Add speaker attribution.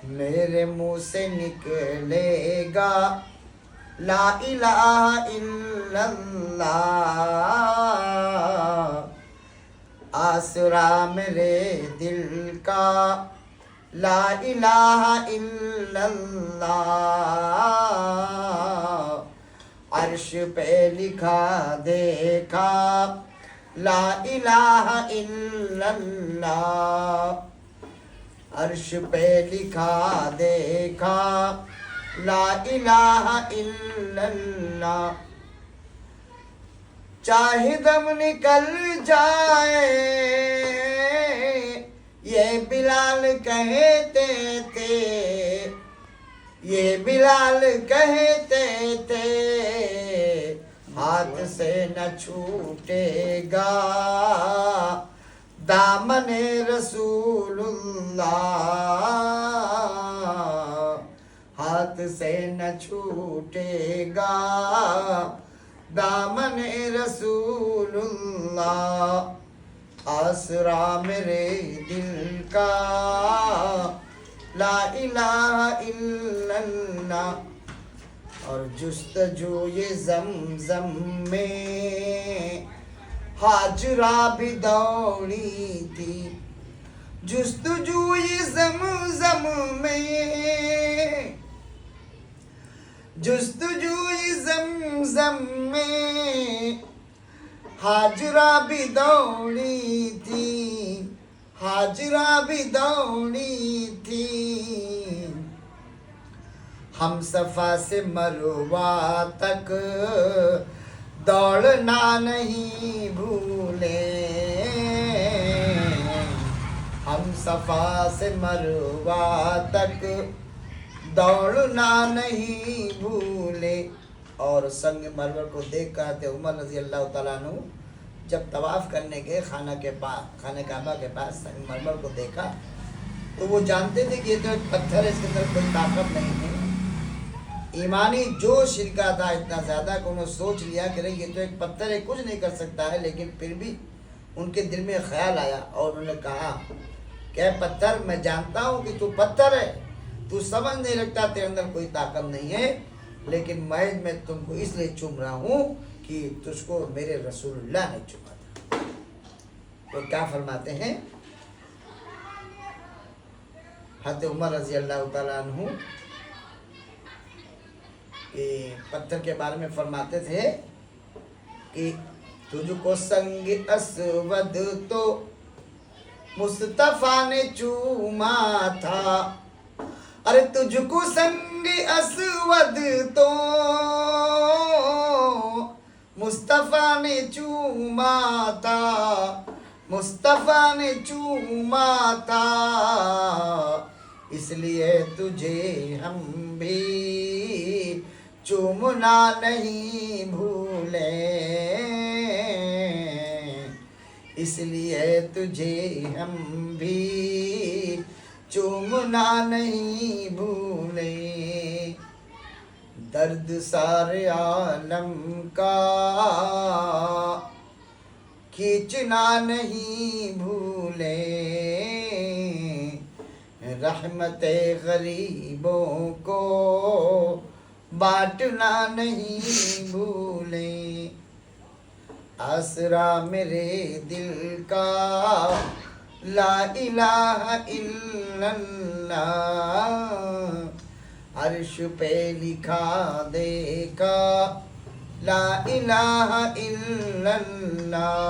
Speaker 1: मेरे मुंह से निकलेगा ला इलाहा इल्लल्लाह। आसरा मेरे दिल का ला इलाहा इल्लल्लाह। अर्श पे लिखा देखा ला इलाहा इल्लल्लाह। अर्श पे लिखा देखा ला इलाहा इल्लल्लाह। चाहे दम निकल जाए ये बिलाल कहते थे, ये बिलाल कहते थे हाथ से न छूटेगा दामने रसूलुल्लाह। हाथ से न छूटेगा दामने रसूलुल्लाह। आसरा मेरे दिल का ला इलाहा इल्लल्लाह। और जुस्तजू ये ज़मज़म में हाजरा भी दौड़ी थी। जुस्तजू ये ज़मज़म में, जुस्तजू ये ज़मज़म में हाजरा भी दौड़ी थी, हाजरा भी दौड़ी थी। हम सफ़ा से मरवा तक दौड़ना नहीं भूले। हम सफ़ा से मरवा तक दौड़ना नहीं भूले। और संग मरवर को देख कर उमर रज़ी अल्लाह ताला अन्हु जब तवाफ़ करने गए खाना काबा के पास संग मरवर को देखा तो वो जानते थे कि ये तो एक पत्थर है, इसके अंदर कोई ताकत नहीं है। ईमानी जोश इनका था इतना ज़्यादा कि उन्होंने सोच लिया कि ये तो एक पत्थर है, कुछ नहीं कर सकता है। लेकिन फिर भी उनके दिल में ख्याल आया और उन्होंने कहा क्या पत्थर, मैं जानता हूँ कि तू पत्थर है, तू समझ नहीं रखता, तेरे अंदर कोई ताकत नहीं है, लेकिन मैं तुमको इसलिए चूम रहा हूँ कि तुझको मेरे रसूलुल्लाह ने चूमा था। तो क्या फरमाते हैं हज़रत उमर रज़ी अल्लाह ताला अन्हु कि पत्थर के बारे में फरमाते थे कि तुझको संग अस्वद तो मुस्तफ़ा ने चूमा था। अरे तुझको संग अस्वद तो मुस्तफ़ा ने चूमा था, मुस्तफ़ा ने चूमा था। इसलिए तुझे हम भी चूमना नहीं भूले, इसलिए तुझे हम भी चूमना नहीं भूले। दर्द सारे आलम का खींचना नहीं भूले, रहमते गरीबों को बांटना नहीं भूले। आसरा मेरे दिल का ला इलाहा इल्लल्लाह। अर्श पे लिखा देखा ला इलाहा इल्लल्लाह।